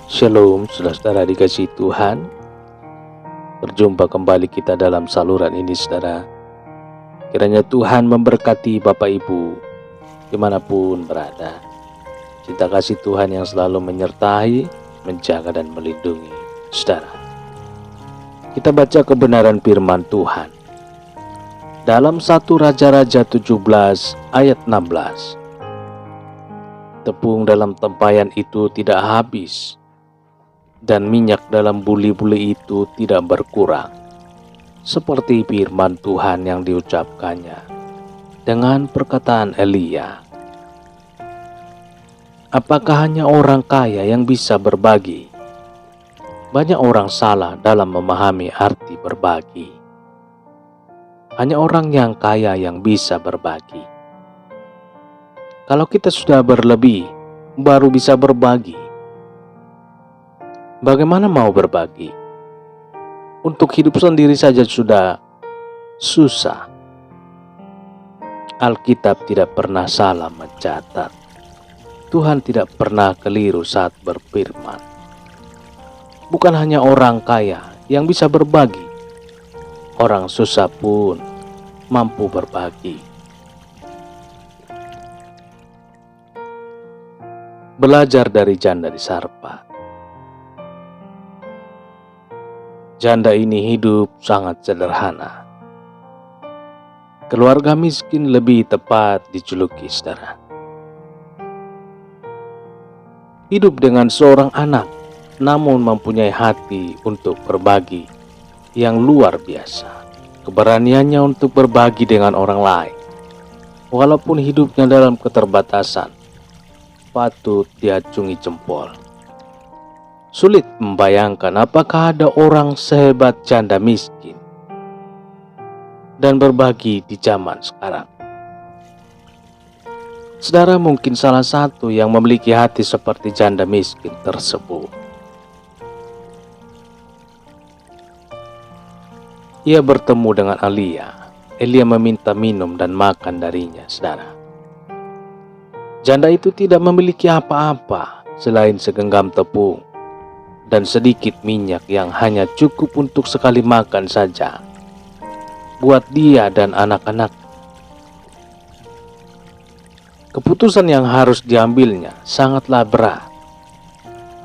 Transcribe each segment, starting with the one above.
Shalom, saudara-saudara dikasihi Tuhan. Berjumpa kembali kita dalam saluran ini, saudara. Kiranya Tuhan memberkati Bapak Ibu dimanapun berada. Cinta kasih Tuhan yang selalu menyertai, menjaga dan melindungi saudara. Kita baca kebenaran firman Tuhan dalam 1 Raja-Raja 17 ayat 16. Tepung dalam tempayan itu tidak habis, dan minyak dalam buli-buli itu tidak berkurang, seperti firman Tuhan yang diucapkannya dengan perkataan Elia. Apakah hanya orang kaya yang bisa berbagi? Banyak orang salah dalam memahami arti berbagi. Hanya orang yang kaya yang bisa berbagi. Kalau kita sudah berlebih, baru bisa berbagi. Bagaimana mau berbagi? Untuk hidup sendiri saja sudah susah. Alkitab tidak pernah salah mencatat. Tuhan tidak pernah keliru saat berfirman. Bukan hanya orang kaya yang bisa berbagi. Orang susah pun mampu berbagi. Belajar dari janda di Sarpa. Janda ini hidup sangat sederhana. Keluarga miskin lebih tepat dijuluki, saudara. Hidup dengan seorang anak, namun mempunyai hati untuk berbagi yang luar biasa. Keberaniannya untuk berbagi dengan orang lain, walaupun hidupnya dalam keterbatasan, patut diacungi jempol. Sulit membayangkan apakah ada orang sehebat janda miskin dan berbagi di zaman sekarang. Saudara mungkin salah satu yang memiliki hati seperti janda miskin tersebut. Ia bertemu dengan Elia. Elia meminta minum dan makan darinya, saudara. Janda itu tidak memiliki apa-apa selain segenggam tepung dan sedikit minyak yang hanya cukup untuk sekali makan saja buat dia dan anak-anak. Keputusan yang harus diambilnya sangatlah berat,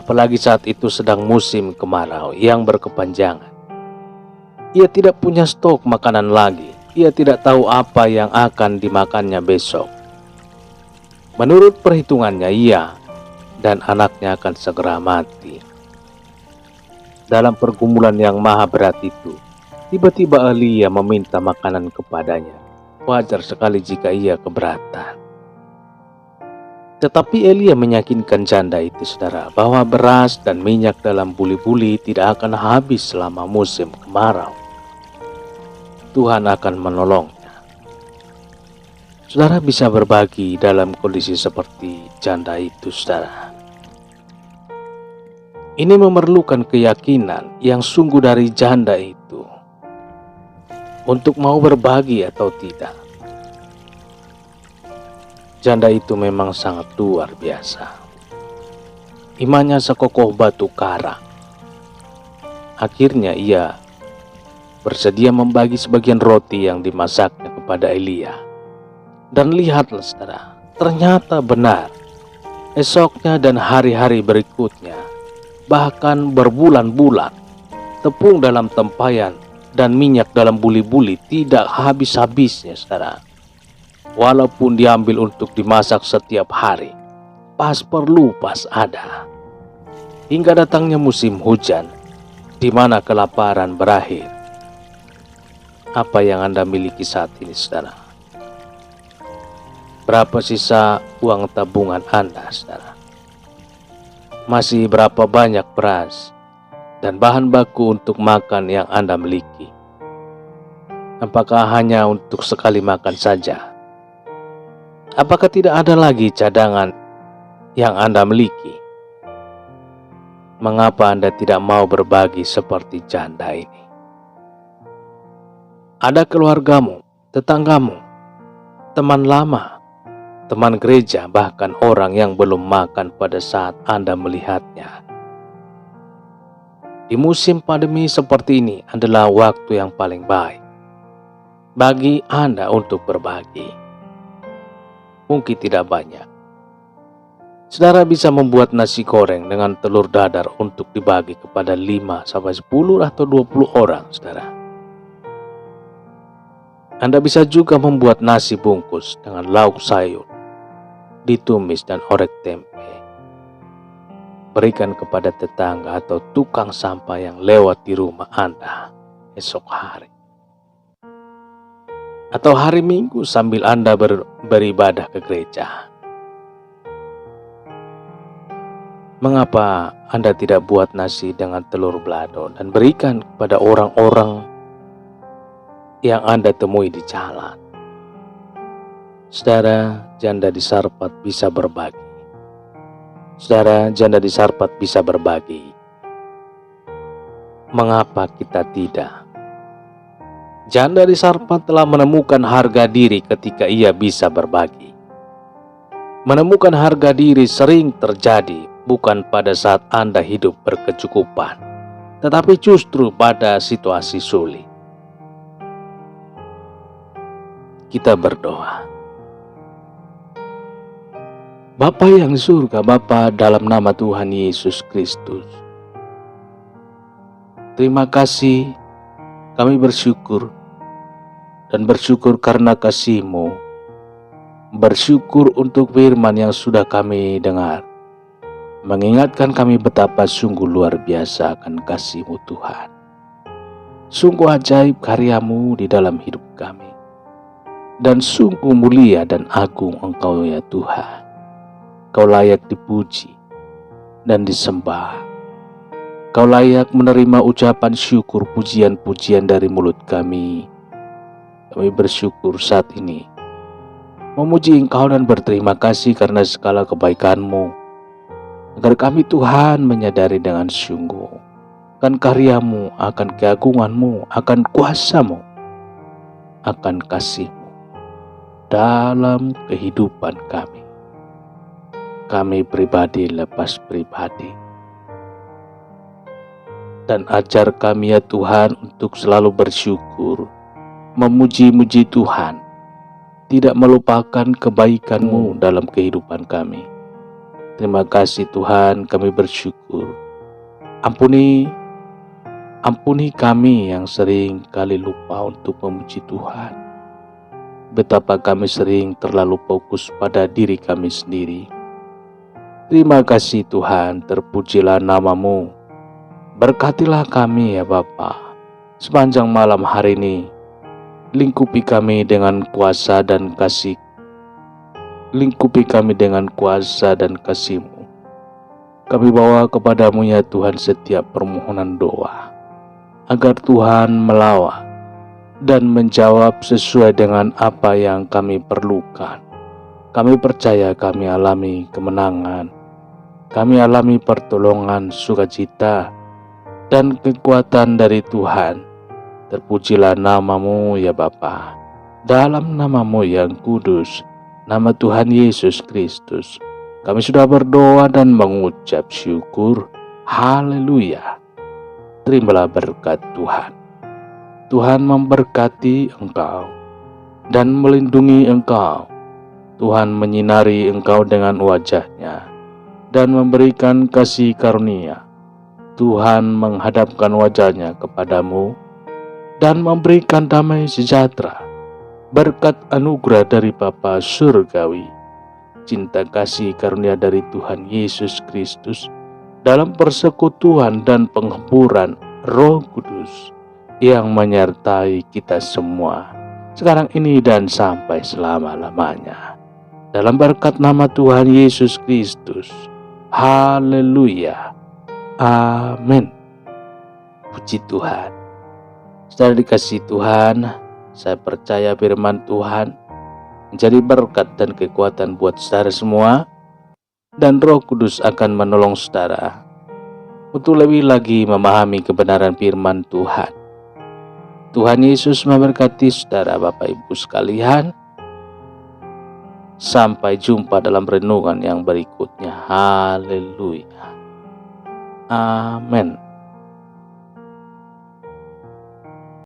apalagi saat itu sedang musim kemarau yang berkepanjangan. Ia tidak punya stok makanan lagi. Ia tidak tahu apa yang akan dimakannya besok. Menurut perhitungannya, ia dan anaknya akan segera mati. Dalam pergumulan yang maha berat itu, tiba-tiba Elia meminta makanan kepadanya. Wajar sekali jika ia keberatan. Tetapi Elia meyakinkan janda itu, saudara, bahwa beras dan minyak dalam buli-buli tidak akan habis selama musim kemarau. Tuhan akan menolongnya. Saudara bisa berbagi dalam kondisi seperti janda itu, saudara. Ini memerlukan keyakinan yang sungguh dari janda itu untuk mau berbagi atau tidak. Janda itu memang sangat luar biasa. Imannya sekokoh batu karang. Akhirnya ia bersedia membagi sebagian roti yang dimasaknya kepada Elia. Dan lihatlah, saudara, ternyata benar. Esoknya dan hari-hari berikutnya, bahkan berbulan-bulan, tepung dalam tempayan dan minyak dalam buli-buli tidak habis-habisnya, saudara. Walaupun diambil untuk dimasak setiap hari, pas perlu pas ada. Hingga datangnya musim hujan, di mana kelaparan berakhir. Apa yang Anda miliki saat ini, saudara? Berapa sisa uang tabungan Anda, saudara? Masih berapa banyak beras dan bahan baku untuk makan yang Anda miliki? Apakah hanya untuk sekali makan saja? Apakah tidak ada lagi cadangan yang Anda miliki? Mengapa Anda tidak mau berbagi seperti janda ini? Ada keluargamu, tetanggamu, teman lama, teman gereja, bahkan orang yang belum makan pada saat Anda melihatnya. Di musim pandemi seperti ini adalah waktu yang paling baik bagi Anda untuk berbagi. Mungkin tidak banyak. Saudara bisa membuat nasi goreng dengan telur dadar untuk dibagi kepada 5-10 atau 20 orang, saudara. Anda bisa juga membuat nasi bungkus dengan lauk sayur, ditumis dan orek tempe. Berikan kepada tetangga atau tukang sampah yang lewat di rumah Anda esok hari. Atau hari Minggu sambil Anda beribadah ke gereja. Mengapa Anda tidak buat nasi dengan telur balado dan berikan kepada orang-orang yang Anda temui di jalan? Saudara, janda di Sarpat bisa berbagi. Saudara, janda di Sarpat bisa berbagi. Mengapa kita tidak? Janda di Sarpat telah menemukan harga diri ketika ia bisa berbagi. Menemukan harga diri sering terjadi bukan pada saat Anda hidup berkecukupan, tetapi justru pada situasi sulit. Kita berdoa. Bapa yang di surga, Bapa dalam nama Tuhan Yesus Kristus. Terima kasih, kami bersyukur dan bersyukur karena kasih-Mu. Bersyukur untuk firman yang sudah kami dengar. Mengingatkan kami betapa sungguh luar biasa akan kasih-Mu Tuhan. Sungguh ajaib karya-Mu di dalam hidup kami. Dan sungguh mulia dan agung Engkau ya Tuhan. Kau layak dipuji dan disembah. Kau layak menerima ucapan syukur pujian-pujian dari mulut kami. Kami bersyukur saat ini, memuji Engkau dan berterima kasih karena segala kebaikan-Mu. Agar kami Tuhan menyadari dengan sungguh akan karya-Mu, akan keagungan-Mu, akan kuasa-Mu, akan kasih-Mu dalam kehidupan kami. Kami pribadi lepas pribadi. Dan ajar kami ya Tuhan untuk selalu bersyukur, memuji-muji Tuhan, tidak melupakan kebaikan-Mu dalam kehidupan kami. Terima kasih Tuhan, kami bersyukur. Ampuni kami yang sering kali lupa untuk memuji Tuhan. Betapa kami sering terlalu fokus pada diri kami sendiri. Terima kasih Tuhan, terpujilah nama-Mu. Berkatilah kami ya Bapa. Sepanjang malam hari ini, lingkupi kami dengan kuasa dan kasih. Lingkupi kami dengan kuasa dan kasih-Mu. Kami bawa kepada-Mu ya Tuhan setiap permohonan doa, agar Tuhan melawat dan menjawab sesuai dengan apa yang kami perlukan. Kami percaya kami alami kemenangan, kami alami pertolongan, sukacita, dan kekuatan dari Tuhan. Terpujilah nama-Mu ya Bapa. Dalam nama-Mu yang kudus, nama Tuhan Yesus Kristus, kami sudah berdoa dan mengucap syukur. Haleluya. Terimalah berkat Tuhan. Tuhan memberkati engkau dan melindungi engkau. Tuhan menyinari engkau dengan wajah-Nya dan memberikan kasih karunia. Tuhan menghadapkan wajah-Nya kepadamu dan memberikan damai sejahtera, berkat anugerah dari Bapa Surgawi, cinta kasih karunia dari Tuhan Yesus Kristus, dalam persekutuan dan penghiburan Roh Kudus yang menyertai kita semua, sekarang ini dan sampai selama-lamanya. Dalam berkat nama Tuhan Yesus Kristus. Haleluya. Amin. Puji Tuhan. Saudara dikasihi Tuhan, saya percaya firman Tuhan menjadi berkat dan kekuatan buat saudara semua, dan Roh Kudus akan menolong saudara untuk lebih lagi memahami kebenaran firman Tuhan. Tuhan Yesus memberkati saudara Bapak Ibu sekalian. Sampai jumpa dalam renungan yang berikutnya. Haleluya. Amin.